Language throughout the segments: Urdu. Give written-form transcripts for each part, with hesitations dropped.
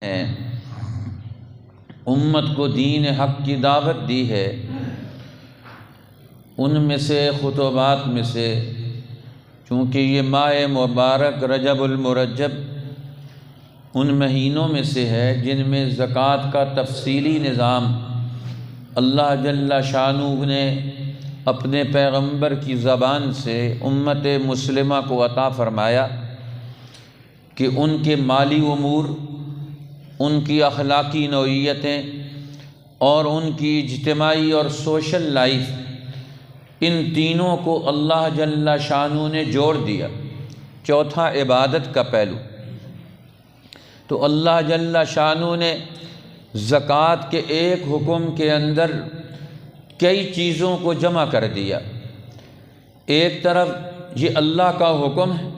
ہیں، امت کو دین حق کی دعوت دی ہے، ان میں سے خطبات میں سے چونکہ یہ ماہ مبارک رجب المرجب ان مہینوں میں سے ہے جن میں زکوٰۃ کا تفصیلی نظام اللہ جل شانہ نے اپنے پیغمبر کی زبان سے امت مسلمہ کو عطا فرمایا کہ ان کے مالی امور، ان کی اخلاقی نوعیتیں اور ان کی اجتماعی اور سوشل لائف، ان تینوں کو اللہ جل شانہ نے جوڑ دیا۔ چوتھا عبادت کا پہلو، تو اللہ جل شانہ نے زکوٰۃ کے ایک حکم کے اندر کئی چیزوں کو جمع کر دیا۔ ایک طرف یہ اللہ کا حکم ہے،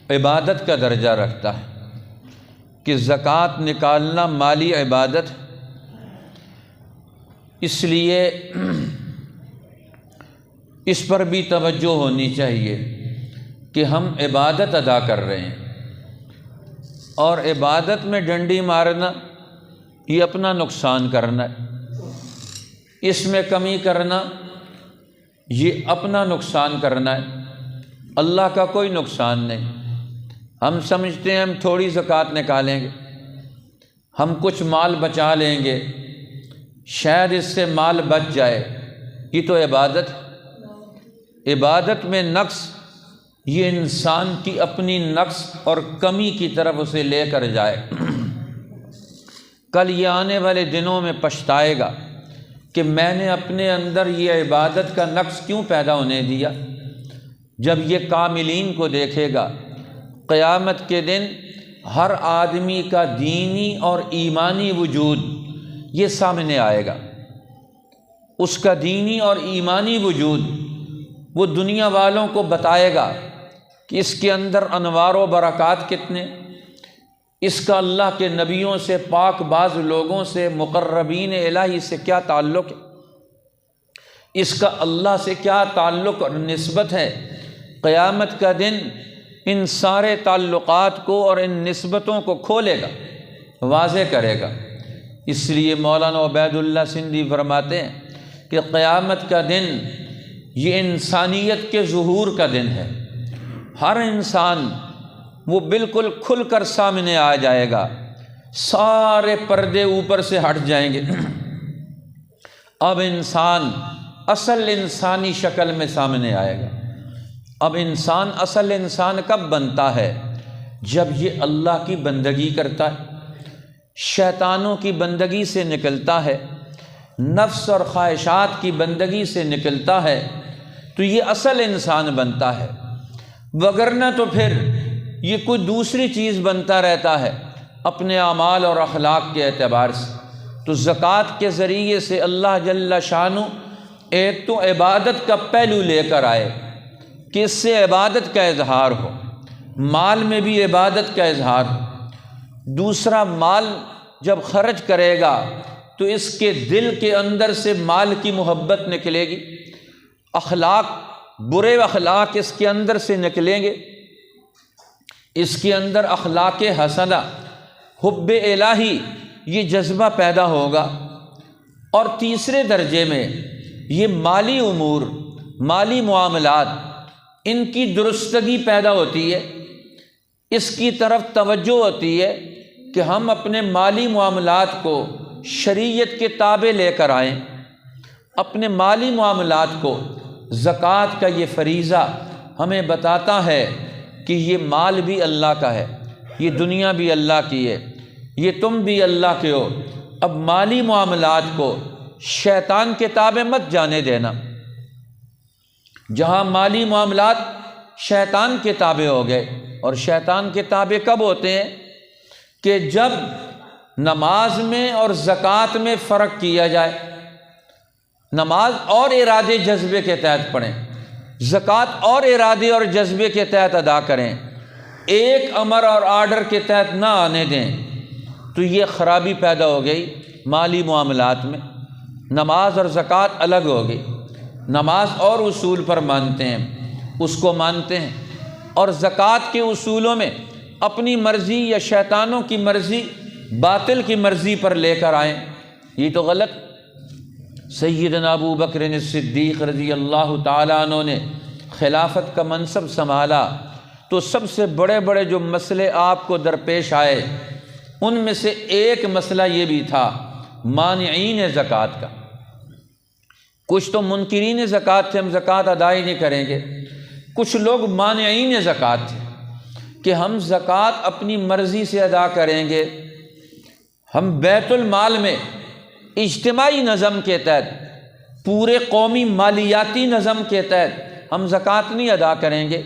عبادت کا درجہ رکھتا ہے کہ زکوٰۃ نکالنا مالی عبادت ہے، اس لیے اس پر بھی توجہ ہونی چاہیے کہ ہم عبادت ادا کر رہے ہیں، اور عبادت میں ڈنڈی مارنا یہ اپنا نقصان کرنا ہے، اس میں کمی کرنا یہ اپنا نقصان کرنا ہے، اللہ کا کوئی نقصان نہیں۔ ہم سمجھتے ہیں ہم تھوڑی زکوٰۃ نکالیں گے، ہم کچھ مال بچا لیں گے، شاید اس سے مال بچ جائے، یہ تو عبادت ہے۔ عبادت میں نقص یہ انسان کی اپنی نقص اور کمی کی طرف اسے لے کر جائے، کل یہ آنے والے دنوں میں پچھتائے گا کہ میں نے اپنے اندر یہ عبادت کا نقص کیوں پیدا ہونے دیا۔ جب یہ کاملین کو دیکھے گا قیامت کے دن، ہر آدمی کا دینی اور ایمانی وجود یہ سامنے آئے گا، اس کا دینی اور ایمانی وجود وہ دنیا والوں کو بتائے گا کہ اس کے اندر انوار و برکات کتنے، اس کا اللہ کے نبیوں سے، پاک باز لوگوں سے، مقربین الہی سے کیا تعلق ہے، اس کا اللہ سے کیا تعلق اور نسبت ہے۔ قیامت کا دن ان سارے تعلقات کو اور ان نسبتوں کو کھولے گا، واضح کرے گا۔ اس لیے مولانا عبید اللہ سندھی فرماتے ہیں کہ قیامت کا دن یہ انسانیت کے ظہور کا دن ہے، ہر انسان وہ بالکل کھل کر سامنے آ جائے گا، سارے پردے اوپر سے ہٹ جائیں گے، اب انسان اصل انسانی شکل میں سامنے آئے گا۔ اب انسان اصل انسان کب بنتا ہے؟ جب یہ اللہ کی بندگی کرتا ہے، شیطانوں کی بندگی سے نکلتا ہے، نفس اور خواہشات کی بندگی سے نکلتا ہے، تو یہ اصل انسان بنتا ہے، وگرنہ تو پھر یہ کوئی دوسری چیز بنتا رہتا ہے اپنے اعمال اور اخلاق کے اعتبار سے۔ تو زکوٰۃ کے ذریعے سے اللہ جل شانہ ایک تو عبادت کا پہلو لے کر آئے کہ اس سے عبادت کا اظہار ہو، مال میں بھی عبادت کا اظہار ہو۔ دوسرا، مال جب خرچ کرے گا تو اس کے دل کے اندر سے مال کی محبت نکلے گی، اخلاق، برے اخلاق اس کے اندر سے نکلیں گے، اس کے اندر اخلاق حسنہ، حب الہی، یہ جذبہ پیدا ہوگا۔ اور تیسرے درجے میں یہ مالی امور، مالی معاملات، ان کی درستگی پیدا ہوتی ہے، اس کی طرف توجہ ہوتی ہے کہ ہم اپنے مالی معاملات کو شریعت کے تابع لے کر آئیں، اپنے مالی معاملات کو۔ زکوٰۃ کا یہ فریضہ ہمیں بتاتا ہے کہ یہ مال بھی اللہ کا ہے، یہ دنیا بھی اللہ کی ہے، یہ تم بھی اللہ کے ہو۔ اب مالی معاملات کو شیطان کے تابع مت جانے دینا۔ جہاں مالی معاملات شیطان کے تابع ہو گئے، اور شیطان کے تابع کب ہوتے ہیں؟ کہ جب نماز میں اور زکوٰۃ میں فرق کیا جائے، نماز اور ارادے جذبے کے تحت پڑھیں، زکوٰۃ اور ارادے اور جذبے کے تحت ادا کریں، ایک امر اور آرڈر کے تحت نہ آنے دیں، تو یہ خرابی پیدا ہو گئی مالی معاملات میں۔ نماز اور زکوٰۃ الگ ہو گئی، نماز اور اصول پر مانتے ہیں، اس کو مانتے ہیں، اور زکوٰۃ کے اصولوں میں اپنی مرضی یا شیطانوں کی مرضی باطل کی مرضی پر لے کر آئیں، یہ تو غلط۔ سیدنا ابو بکر صدیق رضی اللہ تعالیٰ عنہ نے خلافت کا منصب سنبھالا تو سب سے بڑے بڑے جو مسئلے آپ کو درپیش آئے ان میں سے ایک مسئلہ یہ بھی تھا مانعین زکوٰۃ کا۔ کچھ تو منکرین زکوٰۃ تھے، ہم زکوٰۃ ادا ہی نہیں کریں گے، کچھ لوگ مانعین زکوٰۃ تھے کہ ہم زکوٰۃ اپنی مرضی سے ادا کریں گے، ہم بیت المال میں اجتماعی نظم کے تحت، پورے قومی مالیاتی نظم کے تحت ہم زکوٰۃ نہیں ادا کریں گے۔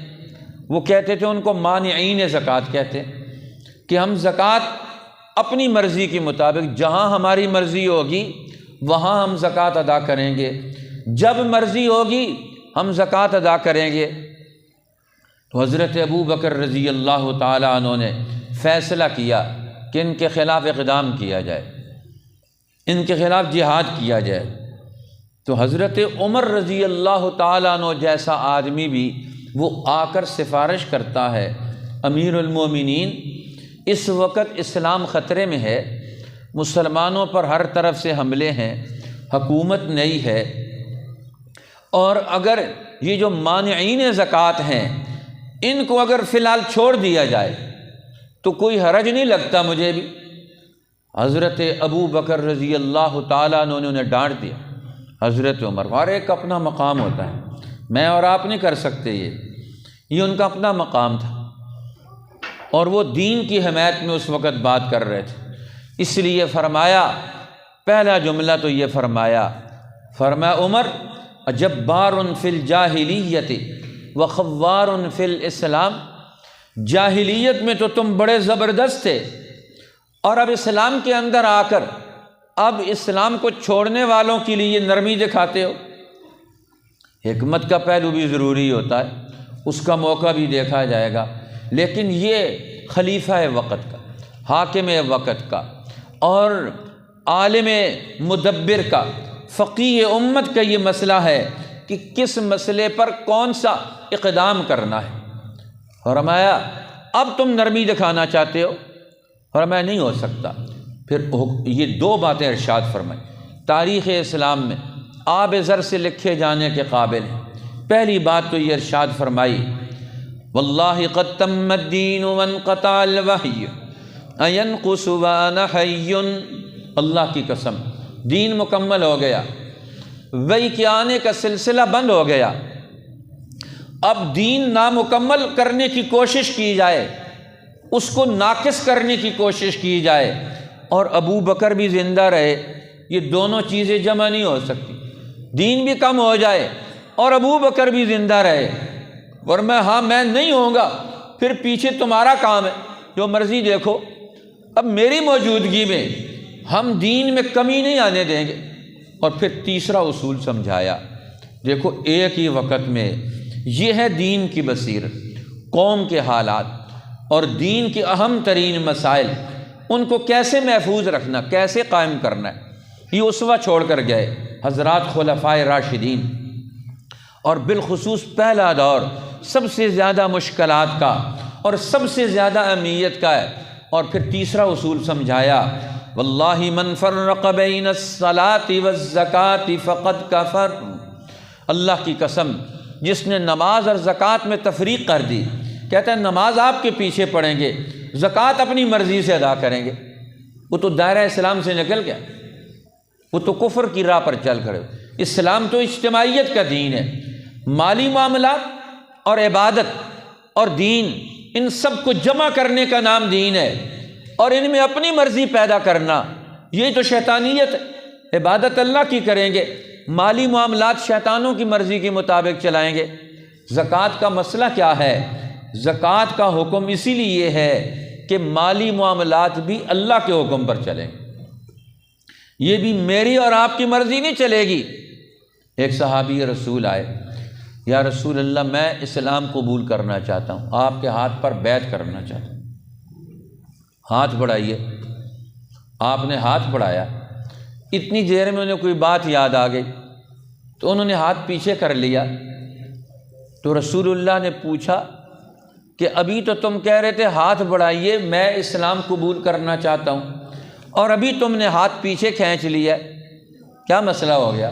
وہ کہتے تھے، ان کو مانعین زکوٰۃ کہتے کہ ہم زکوٰۃ اپنی مرضی کے مطابق، جہاں ہماری مرضی ہوگی وہاں ہم زکوٰۃ ادا کریں گے، جب مرضی ہوگی ہم زکوٰۃ ادا کریں گے۔ تو حضرت ابو بکر رضی اللہ تعالیٰ عنہ نے فیصلہ کیا کہ ان کے خلاف اقدام کیا جائے، ان کے خلاف جہاد کیا جائے۔ تو حضرت عمر رضی اللہ تعالیٰ عنہ جیسا آدمی بھی وہ آ کر سفارش کرتا ہے، امیر المومنین اس وقت اسلام خطرے میں ہے، مسلمانوں پر ہر طرف سے حملے ہیں، حکومت نہیں ہے، اور اگر یہ جو مانعین زکوٰۃ ہیں ان کو اگر فی الحال چھوڑ دیا جائے تو کوئی حرج نہیں لگتا مجھے بھی۔ حضرت ابو بکر رضی اللہ تعالیٰ عنہ نے انہیں ڈانٹ دیا۔ حضرت عمر، ہر ایک اپنا مقام ہوتا ہے، میں اور آپ نہیں کر سکتے، یہ ان کا اپنا مقام تھا اور وہ دین کی حمایت میں اس وقت بات کر رہے تھے، اس لیے فرمایا، پہلا جملہ تو یہ فرمایا عمر جبار فی الجاہلیت وخوار فی الاسلام، جاہلیت میں تو تم بڑے زبردست تھے اور اب اسلام کے اندر آ کر اب اسلام کو چھوڑنے والوں کے لیے نرمی دکھاتے ہو۔ حکمت کا پہلو بھی ضروری ہوتا ہے، اس کا موقع بھی دیکھا جائے گا، لیکن یہ خلیفہ وقت کا، حاکم وقت کا اور عالم مدبر کا، فقیہ امت کا یہ مسئلہ ہے کہ کس مسئلے پر کون سا اقدام کرنا ہے۔ فرمایا اب تم نرمی دکھانا چاہتے ہو، فرمایا نہیں ہو سکتا۔ پھر یہ دو باتیں ارشاد فرمائی، تاریخ اسلام میں آب زر سے لکھے جانے کے قابل ہیں۔ پہلی بات تو یہ ارشاد فرمائی، واللہ قد تم الدین وانقطع الوحی اینقص وانا حی، اللہ کی قسم دین مکمل ہو گیا، وحی کے آنے کا سلسلہ بند ہو گیا، اب دین نامکمل کرنے کی کوشش کی جائے، اس کو ناقص کرنے کی کوشش کی جائے اور ابو بکر بھی زندہ رہے، یہ دونوں چیزیں جمع نہیں ہو سکتی۔ دین بھی کم ہو جائے اور ابو بکر بھی زندہ رہے، ورنہ ہاں میں نہیں ہوں گا، پھر پیچھے تمہارا کام ہے، جو مرضی دیکھو، اب میری موجودگی میں ہم دین میں کمی نہیں آنے دیں گے۔ اور پھر تیسرا اصول سمجھایا، دیکھو ایک ہی وقت میں یہ ہے دین کی بصیرت، قوم کے حالات اور دین کے اہم ترین مسائل، ان کو کیسے محفوظ رکھنا، کیسے قائم کرنا ہے، یہ اسوہ چھوڑ کر گئے حضرات خلفائے راشدین۔ اور بالخصوص پہلا دور سب سے زیادہ مشکلات کا اور سب سے زیادہ اہمیت کا ہے۔ اور پھر تیسرا اصول سمجھایا، واللہ من فرق بین الصلاۃ والزکاۃ فقد کفر، اللہ کی قسم جس نے نماز اور زکوٰۃ میں تفریق کر دی، کہتا ہے نماز آپ کے پیچھے پڑھیں گے، زکوٰۃ اپنی مرضی سے ادا کریں گے، وہ تو دائرہ اسلام سے نکل گیا، وہ تو کفر کی راہ پر چل کھڑے۔ اسلام تو اجتماعیت کا دین ہے، مالی معاملات اور عبادت اور دین، ان سب کو جمع کرنے کا نام دین ہے، اور ان میں اپنی مرضی پیدا کرنا یہ تو شیطانیت ہے۔ عبادت اللہ کی کریں گے، مالی معاملات شیطانوں کی مرضی کے مطابق چلائیں گے۔ زکوٰۃ کا مسئلہ کیا ہے؟ زکوٰۃ کا حکم اسی لیے ہے کہ مالی معاملات بھی اللہ کے حکم پر چلیں، یہ بھی میری اور آپ کی مرضی نہیں چلے گی۔ ایک صحابی رسول آئے، یا رسول اللہ میں اسلام قبول کرنا چاہتا ہوں، آپ کے ہاتھ پر بیعت کرنا چاہتا ہوں۔ ہاتھ بڑھائیے۔ آپ نے ہاتھ بڑھایا، اتنی دیر میں انہیں کوئی بات یاد آ گئی تو انہوں نے ہاتھ پیچھے کر لیا۔ تو رسول اللہ نے پوچھا کہ ابھی تو تم کہہ رہے تھے ہاتھ بڑھائیے میں اسلام قبول کرنا چاہتا ہوں، اور ابھی تم نے ہاتھ پیچھے کھینچ لیا، کیا مسئلہ ہو گیا؟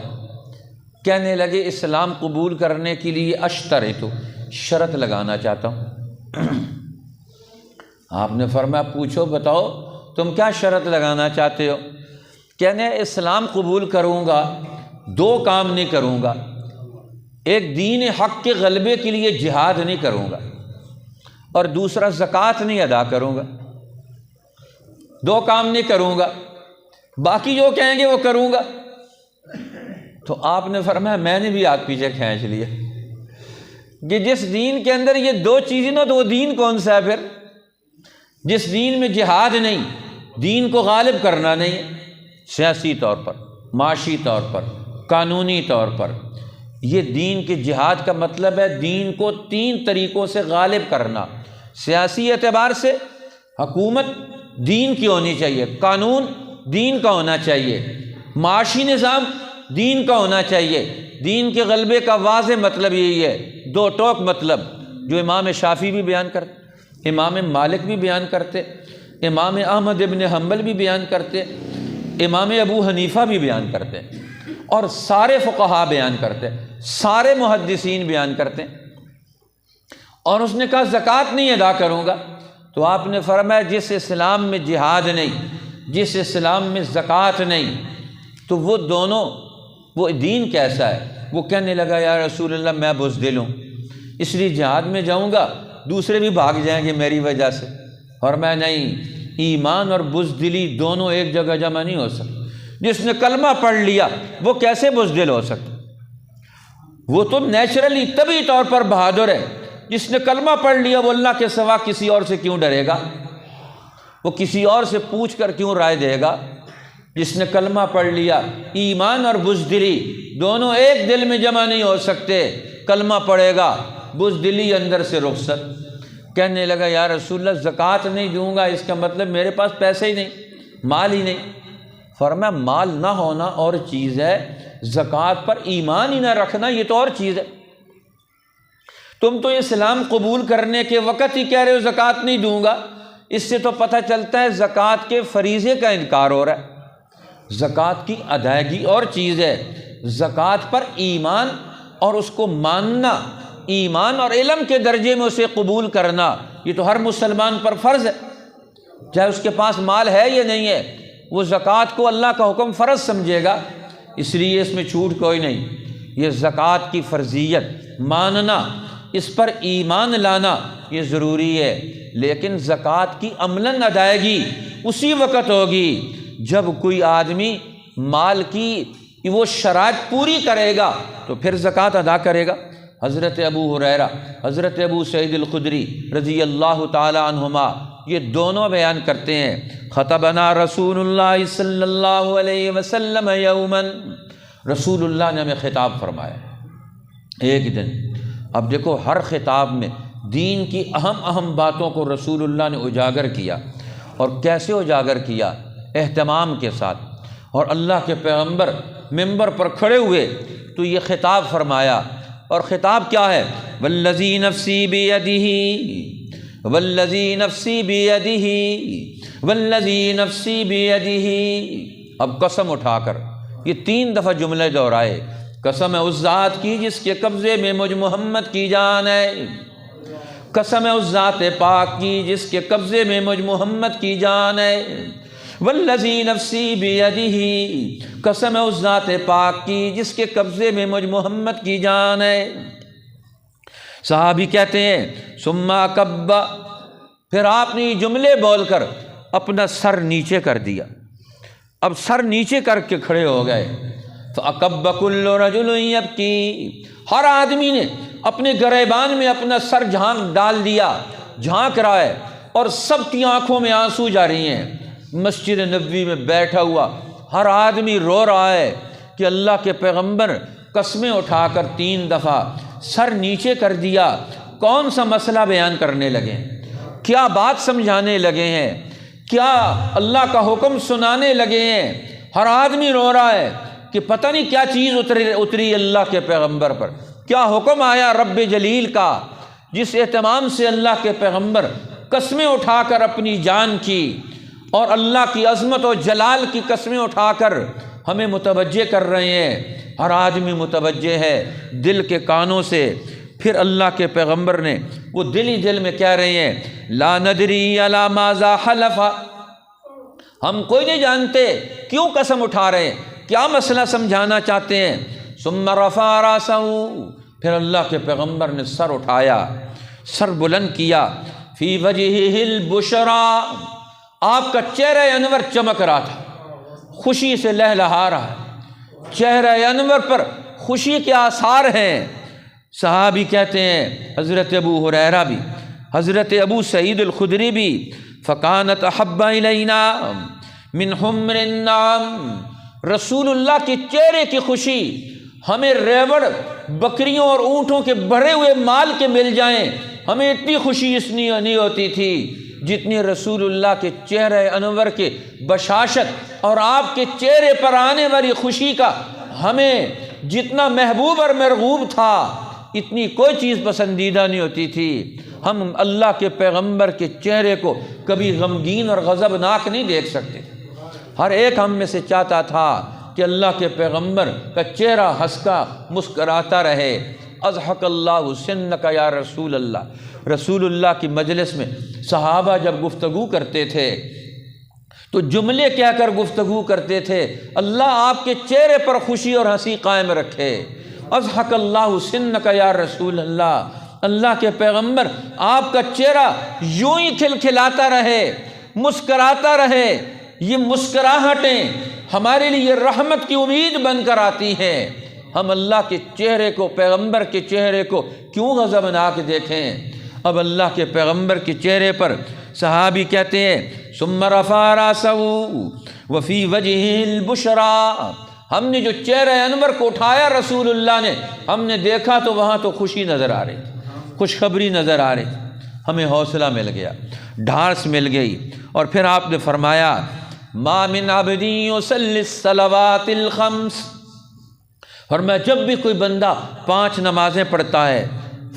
کہنے لگے اسلام قبول کرنے کے لیے اشترط، شرط لگانا چاہتا ہوں۔ آپ نے فرمایا پوچھو، بتاؤ تم کیا شرط لگانا چاہتے ہو؟ کہنے اسلام قبول کروں گا، دو کام نہیں کروں گا، ایک دین حق کے غلبے کے لیے جہاد نہیں کروں گا، اور دوسرا زکوٰۃ نہیں ادا کروں گا۔ دو کام نہیں کروں گا، باقی جو کہیں گے وہ کروں گا۔ تو آپ نے فرمایا میں نے بھی ہاتھ پیچھے کھینچ لیا کہ جس دین کے اندر یہ دو چیزیں نہ تو وہ دین کون سا ہے پھر؟ جس دین میں جہاد نہیں، دین کو غالب کرنا نہیں ہے، سیاسی طور پر، معاشی طور پر، قانونی طور پر، یہ دین کے جہاد کا مطلب ہے دین کو تین طریقوں سے غالب کرنا۔ سیاسی اعتبار سے حکومت دین کی ہونی چاہیے، قانون دین کا ہونا چاہیے، معاشی نظام دین کا ہونا چاہیے۔ دین کے غلبے کا واضح مطلب یہی ہے، دو ٹوک مطلب جو امام شافعی بھی بیان کرتے، امام مالک بھی بیان کرتے، امام احمد ابن حنبل بھی بیان کرتے، امام ابو حنیفہ بھی بیان کرتے، اور سارے فقہا بیان کرتے، سارے محدثین بیان کرتے۔ اور اس نے کہا زکوٰۃ نہیں ادا کروں گا، تو آپ نے فرمایا جس اسلام میں جہاد نہیں، جس اسلام میں زکوٰۃ نہیں، تو وہ دونوں، وہ دین کیسا ہے؟ وہ کہنے لگا یا رسول اللہ میں بزدل ہوں، اس لیے جہاد میں جاؤں گا، دوسرے بھی بھاگ جائیں گے میری وجہ سے۔ اور میں نہیں، ایمان اور بزدلی دونوں ایک جگہ جمع نہیں ہو سکتے۔ جس نے کلمہ پڑھ لیا وہ کیسے بزدل ہو سکتا؟ وہ تو نیچرلی طبعی طور پر بہادر ہے۔ جس نے کلمہ پڑھ لیا وہ اللہ کے سوا کسی اور سے کیوں ڈرے گا؟ وہ کسی اور سے پوچھ کر کیوں رائے دے گا؟ جس نے کلمہ پڑھ لیا، ایمان اور بزدلی دونوں ایک دل میں جمع نہیں ہو سکتے۔ کلمہ پڑھے گا، بزدلی اندر سے رخصت۔ کہنے لگا یا رسول اللہ زکوٰۃ نہیں دوں گا، اس کا مطلب میرے پاس پیسے ہی نہیں، مال ہی نہیں۔ فرمایا مال نہ ہونا اور چیز ہے، زکوٰۃ پر ایمان ہی نہ رکھنا یہ تو اور چیز ہے۔ تم تو اسلام قبول کرنے کے وقت ہی کہہ رہے ہو زکوٰۃ نہیں دوں گا، اس سے تو پتہ چلتا ہے زکوٰۃ کے فریضے کا انکار ہو رہا ہے۔ زکوٰۃ کی ادائیگی اور چیز ہے، زکوٰۃ پر ایمان اور اس کو ماننا، ایمان اور علم کے درجے میں اسے قبول کرنا، یہ تو ہر مسلمان پر فرض ہے، چاہے اس کے پاس مال ہے یا نہیں ہے، وہ زکوٰۃ کو اللہ کا حکم فرض سمجھے گا، اس لیے اس میں چھوٹ کوئی نہیں۔ یہ زکوٰۃ کی فرضیت ماننا، اس پر ایمان لانا یہ ضروری ہے، لیکن زکوٰۃ کی عملاً ادائیگی اسی وقت ہوگی جب کوئی آدمی مال کی وہ شرائط پوری کرے گا تو پھر زکوٰۃ ادا کرے گا۔ حضرت ابو ہریرہ، حضرت ابو سعید الخدری رضی اللہ تعالی عنہما یہ دونوں بیان کرتے ہیں، خطبنا رسول اللہ صلی اللہ علیہ وسلم یوما، رسول اللہ نے ہمیں خطاب فرمایا ایک دن۔ اب دیکھو ہر خطاب میں دین کی اہم اہم باتوں کو رسول اللہ نے اجاگر کیا، اور کیسے اجاگر کیا؟ اہتمام کے ساتھ۔ اور اللہ کے پیغمبر ممبر پر کھڑے ہوئے تو یہ خطاب فرمایا، اور خطاب کیا ہے؟ والذی نفسی بیدہ، والذی نفسی بیدہ، والذی نفسی بیدہ۔ اب قسم اٹھا کر یہ 3 دفعہ جملے دہرائے، قسم ہے اس ذات کی جس کے قبضے میں مجھ محمد کی جان ہے، قسم ہے اس ذات پاک کی جس کے قبضے میں مجھ محمد کی جان ہے، والذی نفسی بیدہ، قسم ہے اس ذات پاک کی جس کے قبضے میں مجھ محمد کی جان ہے۔ صحابی کہتے ہیں ثم کب، پھر آپ نے یہ جملے بول کر اپنا سر نیچے کر دیا، اب سر نیچے کر کے کھڑے ہو گئے۔ فَأَكَبَّ كُلُّ رَجُلٍ يَبْكِي، ہر آدمی نے اپنے گریبان میں اپنا سر ڈال دیا، جھانک رہا ہے، اور سب کی آنکھوں میں آنسو جاری ہیں۔ مسجد نبوی میں بیٹھا ہوا ہر آدمی رو رہا ہے کہ اللہ کے پیغمبر قسمیں اٹھا کر 3 دفعہ سر نیچے کر دیا، کون سا مسئلہ بیان کرنے لگے ہیں، کیا بات سمجھانے لگے ہیں، کیا اللہ کا حکم سنانے لگے ہیں۔ ہر آدمی رو رہا ہے کہ پتہ نہیں کیا چیز اتری اللہ کے پیغمبر پر، کیا حکم آیا رب جلیل کا، جس اہتمام سے اللہ کے پیغمبر قسمیں اٹھا کر اپنی جان کی اور اللہ کی عظمت و جلال کی قسمیں اٹھا کر ہمیں متوجہ کر رہے ہیں۔ ہر آدمی متوجہ ہے دل کے کانوں سے۔ پھر اللہ کے پیغمبر نے وہ دل ہی دل میں کہہ رہے ہیں لا ندری علی ماذا حلف، ہم کوئی نہیں جانتے کیوں قسم اٹھا رہے ہیں، کیا مسئلہ سمجھانا چاہتے ہیں۔ ثم رفع راسہ، پھر اللہ کے پیغمبر نے سر اٹھایا، سر بلند کیا۔ فی وجہہ البشریٰ، آپ کا چہرہ انور چمک رہا تھا، خوشی سے لہلہا رہا ہے، چہرہ انور پر خوشی کے آثار ہیں۔ صحابی کہتے ہیں، حضرت ابو ہریرہ بھی، حضرت ابو سعید الخدری بھی، فکانت احب الینا من حمر النعم، رسول اللہ کے چہرے کی خوشی ہمیں ریوڑ بکریوں اور اونٹوں کے بھرے ہوئے مال کے مل جائیں، ہمیں اتنی خوشی اس لیے نہیں ہوتی تھی جتنی رسول اللہ کے چہرے انور کے بشاشت اور آپ کے چہرے پر آنے والی خوشی کا ہمیں جتنا محبوب اور مرغوب تھا اتنی کوئی چیز پسندیدہ نہیں ہوتی تھی۔ ہم اللہ کے پیغمبر کے چہرے کو کبھی غمگین اور غضبناک نہیں دیکھ سکتے۔ ہر ایک ہم میں سے چاہتا تھا کہ اللہ کے پیغمبر کا چہرہ ہنستا مسکراتا رہے۔ اضحک اللہ سنک یا رسول اللہ، رسول اللہ کی مجلس میں صحابہ جب گفتگو کرتے تھے تو جملے کہہ کر گفتگو کرتے تھے، اللہ آپ کے چہرے پر خوشی اور ہنسی قائم رکھے۔ اضحک اللہ سنک یا رسول اللہ، اللہ کے پیغمبر آپ کا چہرہ یوں ہی کھلکھلاتا رہے، مسکراتا رہے۔ یہ مسکراہٹیں ہمارے لیے رحمت کی امید بن کر آتی ہیں۔ ہم اللہ کے چہرے کو، پیغمبر کے چہرے کو کیوں غضبناک دیکھیں؟ اب اللہ کے پیغمبر کے چہرے پر صحابی کہتے ہیں ثم رفع راسہ وفی وجہہ البشریٰ، ہم نے جو چہرہ انور کو اٹھایا رسول اللہ نے، ہم نے دیکھا تو وہاں تو خوشی نظر آ رہی، خوشخبری نظر آ رہی، ہمیں حوصلہ مل گیا، ڈھارس مل گئی۔ اور پھر آپ نے فرمایا ما من عبد یصلی الصلوات الخمس، فرمایا جب بھی کوئی بندہ 5 نمازیں پڑھتا ہے،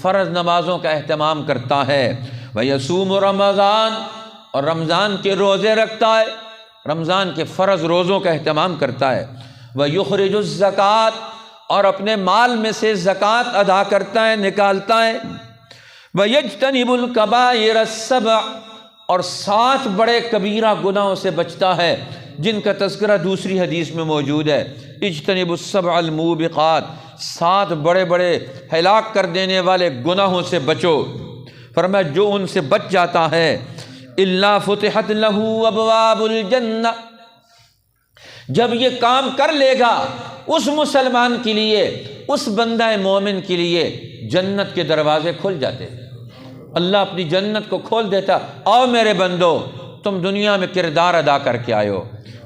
فرض نمازوں کا اہتمام کرتا ہے، ویصوم رمضان، اور رمضان کے روزے رکھتا ہے، رمضان کے فرض روزوں کا اہتمام کرتا ہے، ویخرج الزکوٰۃ، اور اپنے مال میں سے زکوٰۃ ادا کرتا ہے، نکالتا ہے، ویجتنب الکبائر السبع، اور 7 بڑے کبیرہ گناہوں سے بچتا ہے جن کا تذکرہ دوسری حدیث میں موجود ہے، اجتنب السبع الموبقات، 7 بڑے بڑے ہلاک کر دینے والے گناہوں سے بچو۔ فرمایا جو ان سے بچ جاتا ہے الا فتحت لہ ابواب الجنہ، جب یہ کام کر لے گا اس مسلمان کے لیے، اس بندہ مومن کے لیے جنت کے دروازے کھل جاتے، اللہ اپنی جنت کو کھول دیتا۔ آؤ میرے بندو، تم دنیا میں کردار ادا کر کے آئے ہو،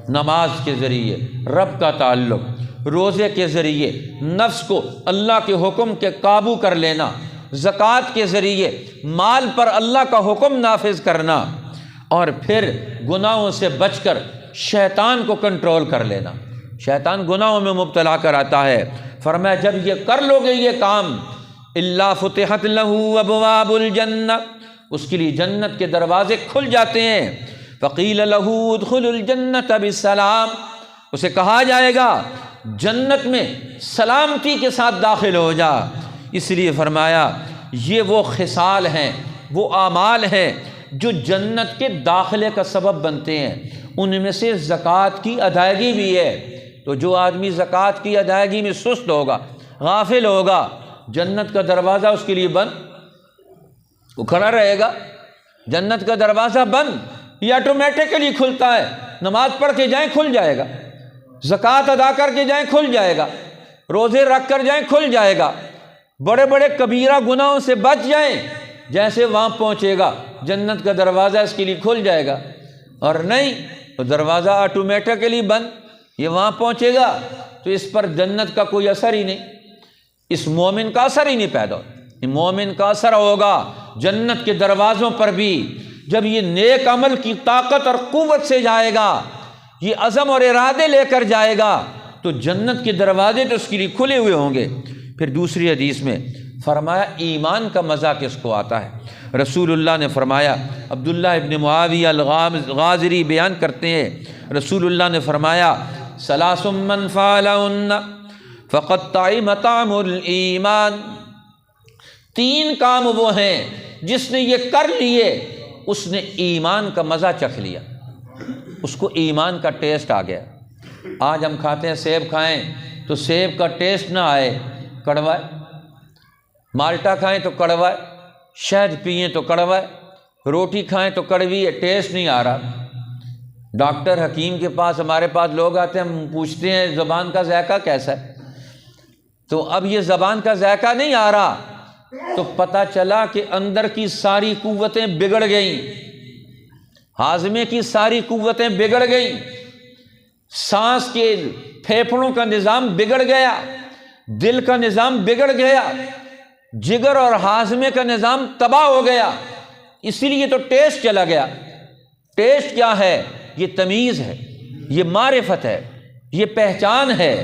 نماز کے ذریعے رب کا تعلق، روزے کے ذریعے نفس کو اللہ کے حکم کے قابو کر لینا، زکوٰۃ کے ذریعے مال پر اللہ کا حکم نافذ کرنا، اور پھر گناہوں سے بچ کر شیطان کو کنٹرول کر لینا۔ شیطان گناہوں میں مبتلا کر آتا ہے، فرمایا جب یہ کر لو گے یہ کام، الا فتحت لہ ابواب الجنہ، اس کے لیے جنت کے دروازے کھل جاتے ہیں۔ فقیل لہ ادخل الجنۃ بسلام، اسے کہا جائے گا جنت میں سلامتی کے ساتھ داخل ہو جا۔ اس لیے فرمایا یہ وہ خصال ہیں، وہ اعمال ہیں جو جنت کے داخلے کا سبب بنتے ہیں، ان میں سے زکوٰۃ کی ادائیگی بھی ہے۔ تو جو آدمی زکوٰۃ کی ادائیگی میں سست ہوگا، غافل ہوگا، جنت کا دروازہ اس کے لیے بند، وہ کھڑا رہے گا، جنت کا دروازہ بند، یہ آٹومیٹکلی کھلتا ہے، نماز پڑھ کے جائیں کھل جائے گا، زکوٰۃ ادا کر کے جائیں کھل جائے گا، روزے رکھ کر جائیں کھل جائے گا، بڑے بڑے کبیرہ گناہوں سے بچ جائیں، جیسے وہاں پہنچے گا جنت کا دروازہ اس کے لیے کھل جائے گا، اور نہیں تو دروازہ آٹومیٹکلی بند، یہ وہاں پہنچے گا تو اس پر جنت کا کوئی اثر ہی نہیں، اس مومن کا اثر ہی نہیں پیدا ہوتا۔ مومن کا اثر ہوگا جنت کے دروازوں پر بھی، جب یہ نیک عمل کی طاقت اور قوت سے جائے گا، یہ عزم اور ارادے لے کر جائے گا، تو جنت کے دروازے تو اس کے لیے کھلے ہوئے ہوں گے۔ پھر دوسری حدیث میں فرمایا ایمان کا مزہ کس کو آتا ہے؟ رسول اللہ نے فرمایا، عبداللہ ابن معاویہ الغازری بیان کرتے ہیں، رسول اللہ نے فرمایا ثلاث من فعلہن فقد طعم طعم الایمان، 3 کام وہ ہیں جس نے یہ کر لیے اس نے ایمان کا مزہ چکھ لیا، اس کو ایمان کا ٹیسٹ آ گیا۔ آج ہم کھاتے ہیں سیب کھائیں تو سیب کا ٹیسٹ نہ آئے، کڑوا ہے، مالٹا کھائیں تو کڑوا ہے، شہد پئیں تو کڑوا ہے، روٹی کھائیں تو کڑوی ہے، ٹیسٹ نہیں آ رہا۔ ڈاکٹر حکیم کے پاس ہمارے پاس لوگ آتے ہیں، ہم پوچھتے ہیں زبان کا ذائقہ کیسا ہے، تو اب یہ زبان کا ذائقہ نہیں آ رہا، تو پتہ چلا کہ اندر کی ساری قوتیں بگڑ گئیں، ہاضمے کی ساری قوتیں بگڑ گئیں، سانس کے پھیپھڑوں کا نظام بگڑ گیا، دل کا نظام بگڑ گیا، جگر اور ہاضمے کا نظام تباہ ہو گیا، اسی لیے تو ٹیسٹ چلا گیا۔ ٹیسٹ کیا ہے؟ یہ تمیز ہے، یہ معرفت ہے، یہ پہچان ہے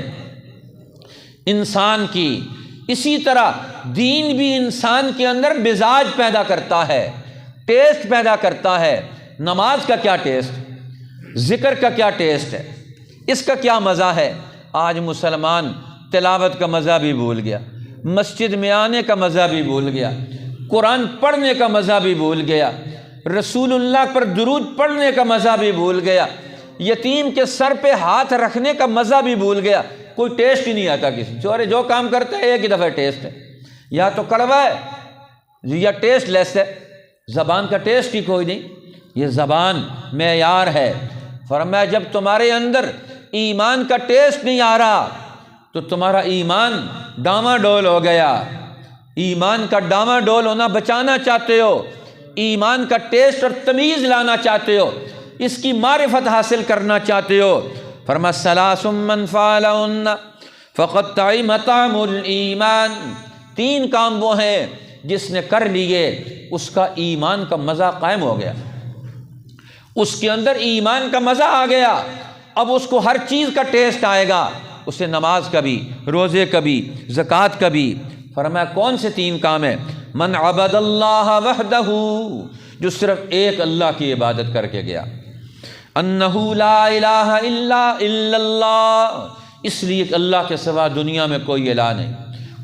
انسان کی۔ اسی طرح دین بھی انسان کے اندر مزاج پیدا کرتا ہے، ٹیسٹ پیدا کرتا ہے۔ نماز کا کیا ٹیسٹ، ذکر کا کیا ٹیسٹ ہے، اس کا کیا مزہ ہے؟ آج مسلمان تلاوت کا مزہ بھی بھول گیا، مسجد میں آنے کا مزہ بھی بھول گیا، قرآن پڑھنے کا مزہ بھی بھول گیا، رسول اللہ پر درود پڑھنے کا مزہ بھی بھول گیا، یتیم کے سر پہ ہاتھ رکھنے کا مزہ بھی بھول گیا۔ کوئی ٹیسٹ ہی نہیں آتا کسی جو کام کرتا ہے ایک ہی دفعہ ٹیسٹ ہے، یا تو کڑوا ہے یا ٹیسٹ لیس ہے، زبان کا ٹیسٹ ہی کوئی نہیں۔ یہ زبان معیار ہے۔ فرمایا جب تمہارے اندر ایمان کا ٹیسٹ نہیں آ رہا تو تمہارا ایمان ڈاما ڈول ہو گیا۔ ایمان کا ڈاما ڈول ہونا بچانا چاہتے ہو، ایمان کا ٹیسٹ اور تمیز لانا چاہتے ہو، اس کی معرفت حاصل کرنا چاہتے ہو۔ فرمایا ثلاث من فعلہن فقد طعم طعم الایمان، 3 کام وہ ہیں جس نے کر لیے اس کا ایمان کا مزہ قائم ہو گیا، اس کے اندر ایمان کا مزہ آ گیا، اب اس کو ہر چیز کا ٹیسٹ آئے گا، اسے نماز کا بھی، روزے کا بھی، زکوٰۃ کا بھی۔ فرمایا کون سے 3 کام ہیں؟ من عبد اللہ وحدہ، جو صرف ایک اللہ کی عبادت کر کے گیا، انہ لا الہ الا اللہ، اس لیے کہ اللہ کے سوا دنیا میں کوئی الہ نہیں،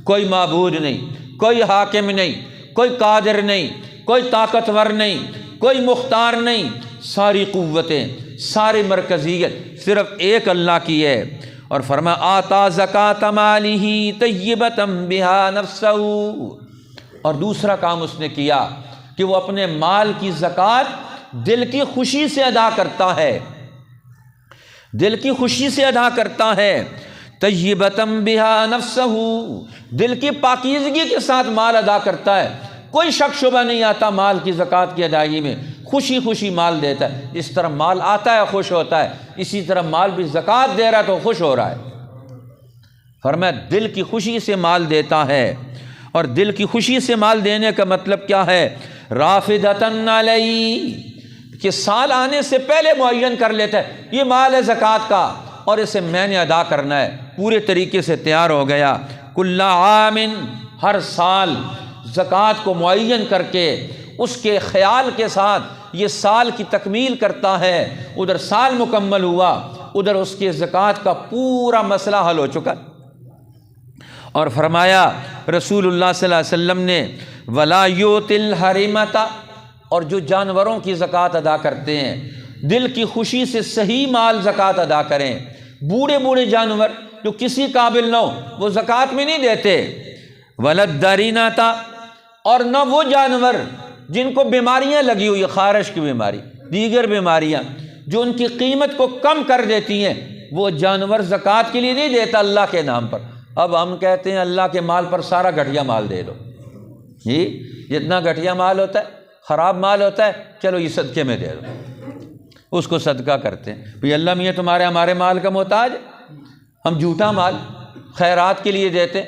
کوئی معبود نہیں، کوئی حاکم نہیں، کوئی قادر نہیں، کوئی طاقتور نہیں، کوئی مختار نہیں، ساری قوتیں، ساری مرکزیت صرف ایک اللہ کی ہے۔ اور فرمایا آتا زکات مالہ طیبۃ بہا نفسہ، اور دوسرا کام اس نے کیا کہ وہ اپنے مال کی زکوٰۃ دل کی خوشی سے ادا کرتا ہے، دل کی خوشی سے ادا کرتا ہے، طیبۃ بہا نفسہ، دل کی پاکیزگی کے ساتھ مال ادا کرتا ہے، کوئی شک شبہ نہیں آتا مال کی زکوٰۃ کی ادائیگی میں، خوشی خوشی مال دیتا ہے۔ اس طرح مال آتا ہے خوش ہوتا ہے، اسی طرح مال بھی زکوٰۃ دے رہا ہے تو خوش ہو رہا ہے۔ فرمایا دل کی خوشی سے مال دیتا ہے، اور دل کی خوشی سے مال دینے کا مطلب کیا ہے؟ رافدۃ علیہ، کہ سال آنے سے پہلے معین کر لیتا ہے یہ مال ہے زکوٰۃ کا اور اسے میں نے ادا کرنا ہے، پورے طریقے سے تیار ہو گیا۔ کل عام، ہر سال زکوٰۃ کو معین کر کے اس کے خیال کے ساتھ یہ سال کی تکمیل کرتا ہے، ادھر سال مکمل ہوا، ادھر اس کے زکوٰۃ کا پورا مسئلہ حل ہو چکا۔ اور فرمایا رسول اللہ صلی اللہ علیہ وسلم نے وَلَا يُؤْتِ الْحَرِمَةَ، اور جو جانوروں کی زکوٰۃ ادا کرتے ہیں دل کی خوشی سے صحیح مال زکوٰۃ ادا کریں، بوڑھے بوڑھے جانور جو کسی قابل نہ ہو وہ زکوٰۃ میں نہیں دیتے۔ وَلَا الدَّرِنَةَ، اور نہ وہ جانور جن کو بیماریاں لگی ہوئی، خارش کی بیماری، دیگر بیماریاں جو ان کی قیمت کو کم کر دیتی ہیں، وہ جانور زکوٰۃ کے لیے نہیں دیتا اللہ کے نام پر۔ اب ہم کہتے ہیں اللہ کے مال پر سارا گھٹیا مال دے دو، جی جتنا گھٹیا مال ہوتا ہے، خراب مال ہوتا ہے، چلو یہ صدقے میں دے دو، اس کو صدقہ کرتے ہیں۔ بھئی اللہ میاں تمہارے ہمارے مال کا محتاج، ہم جھوٹا مال خیرات کے لیے دیتے،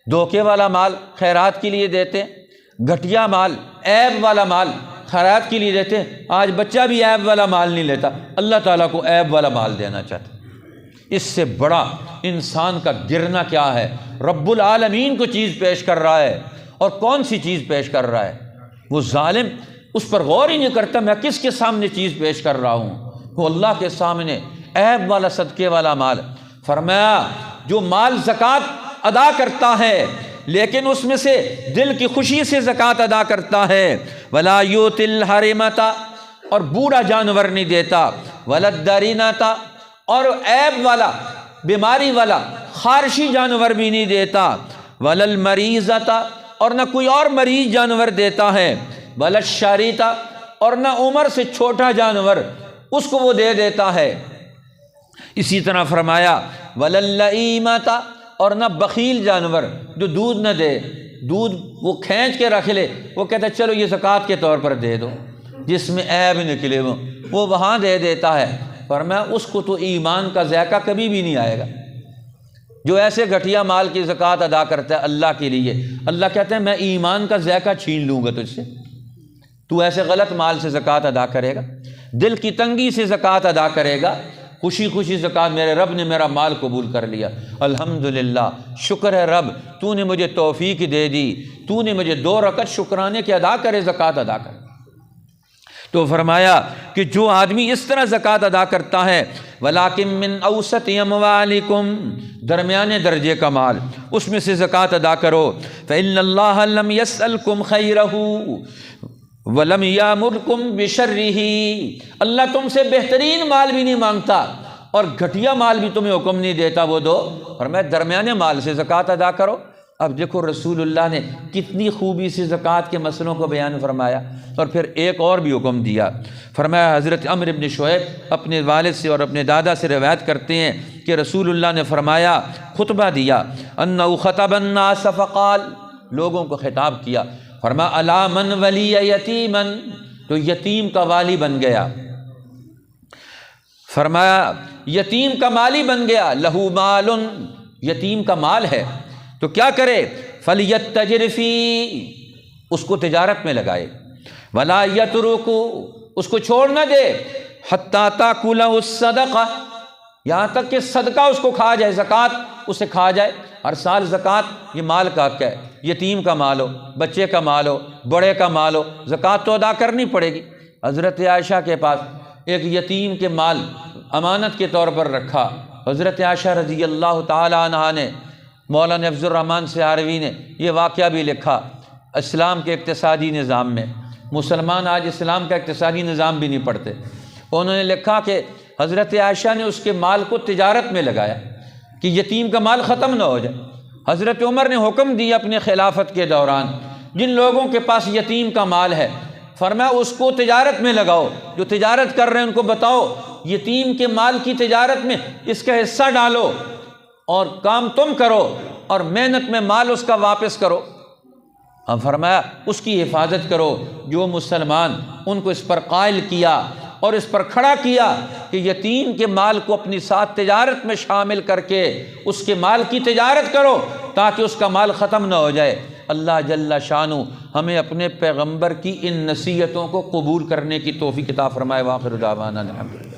دھوکے والا مال خیرات کے لیے دیتے، گھٹیا مال، عیب والا مال خیرات کے لیے دیتے۔ آج بچہ بھی عیب والا مال نہیں لیتا، اللہ تعالیٰ کو عیب والا مال دینا چاہتا۔ اس سے بڑا انسان کا گرنا کیا ہے؟ رب العالمین کو چیز پیش کر رہا ہے، اور کون سی چیز پیش کر رہا ہے؟ وہ ظالم اس پر غور ہی نہیں کرتا میں کس کے سامنے چیز پیش کر رہا ہوں، وہ اللہ کے سامنے عیب والا صدقے والا مال۔ فرمایا جو مال زکوٰۃ ادا کرتا ہے لیکن اس میں سے دل کی خوشی سے زکوٰۃ ادا کرتا ہے، ولا یؤتی الحرمۃ، اور بوڑھا جانور نہیں دیتا، ولا الدرینۃ، اور عیب والا بیماری والا خارشی جانور بھی نہیں دیتا، ولا المریضۃ، اور نہ کوئی اور مریض جانور دیتا ہے، ولا الشریۃ، اور نہ عمر سے چھوٹا جانور اس کو وہ دے دیتا ہے۔ اسی طرح فرمایا ولا اللئیمۃ، اور نہ بخیل جانور جو دودھ نہ دے، دودھ وہ کھینچ کے رکھ لے، وہ کہتا ہے چلو یہ زکوٰۃ کے طور پر دے دو، جس میں عیب نکلے وہ وہاں دے دیتا ہے۔ فرمایا اس کو تو ایمان کا ذائقہ کبھی بھی نہیں آئے گا۔ جو ایسے گھٹیا مال کی زکوٰۃ ادا کرتا ہے اللہ کے لیے، اللہ کہتا ہے میں ایمان کا ذائقہ چھین لوں گا تجھ سے، تو ایسے غلط مال سے زکوٰۃ ادا کرے گا، دل کی تنگی سے زکوٰۃ ادا کرے گا، خوشی خوشی زکوٰۃ میرے رب نے میرا مال قبول کر لیا، الحمدللہ، شکر ہے رب تو نے مجھے توفیق دے دی، تو نے مجھے 2 رکعت شکرانے کے ادا کرے، زکوٰۃ ادا کر۔ تو فرمایا کہ جو آدمی اس طرح زکوٰۃ ادا کرتا ہے، وَلَٰكِن مِّنْ أَوْسَطِ أَمْوَالِكُمْ، درمیانے درجے کا مال، اس میں سے زکوٰۃ ادا کرو، فَإِنَّ اللَّهَ لَمْ يَسْأَلْكُمْ خَيْرَهُ وَلَمْ يَأْمُرْكُمْ بِشَرِّهِ، اللہ تم سے بہترین مال بھی نہیں مانگتا اور گھٹیا مال بھی تمہیں حکم نہیں دیتا وہ دو، فرمایا درمیانے مال سے زکوٰۃ ادا کرو۔ اب دیکھو رسول اللہ نے کتنی خوبی سے زکوٰۃ کے مسئلوں کو بیان فرمایا، اور پھر ایک اور بھی حکم دیا، فرمایا حضرت عمرو بن شعیب اپنے والد سے اور اپنے دادا سے روایت کرتے ہیں کہ رسول اللہ نے فرمایا، خطبہ دیا، انہ خطب الناس فقال، لوگوں کو خطاب کیا، فرمایا الا من ولی یتیما، تو یتیم کا والی بن گیا، فرمایا یتیم کا مالی بن گیا، لہو مال، یتیم کا مال ہے تو کیا کرے، فلیتجر فی، اس کو تجارت میں لگائے، ولا یترک، اس کو چھوڑ نہ دے، حتی تاکلہ الصدقہ، یہاں تک کہ صدقہ اس کو کھا جائے، زکوٰۃ اسے کھا جائے۔ ہر سال زکوٰۃ یہ مال کا حق ہے، یتیم کا مال ہو، بچے کا مال ہو، بڑے کا مال ہو، زکوٰۃ تو ادا کرنی پڑے گی۔ حضرت عائشہ کے پاس ایک یتیم کے مال امانت کے طور پر رکھا، حضرت عائشہ رضی اللہ تعالی عنہا نے، مولانا حفظ الرحمن سہروی نے یہ واقعہ بھی لکھا اسلام کے اقتصادی نظام میں، مسلمان آج اسلام کا اقتصادی نظام بھی نہیں پڑھتے، انہوں نے لکھا کہ حضرت عائشہ نے اس کے مال کو تجارت میں لگایا کہ یتیم کا مال ختم نہ ہو جائے۔ حضرت عمر نے حکم دیا اپنے خلافت کے دوران، جن لوگوں کے پاس یتیم کا مال ہے فرمایا اس کو تجارت میں لگاؤ، جو تجارت کر رہے ہیں ان کو بتاؤ یتیم کے مال کی تجارت میں اس کا حصہ ڈالو اور کام تم کرو اور محنت میں مال اس کا واپس کرو۔ اب فرمایا اس کی حفاظت کرو، جو مسلمان ان کو اس پر قائل کیا اور اس پر کھڑا کیا کہ یتیم کے مال کو اپنی ساتھ تجارت میں شامل کر کے اس کے مال کی تجارت کرو تاکہ اس کا مال ختم نہ ہو جائے۔ اللہ جل شانہ ہمیں اپنے پیغمبر کی ان نصیحتوں کو قبول کرنے کی توفیق عطا فرمائے۔ وآخر دعوانا الحمدللہ۔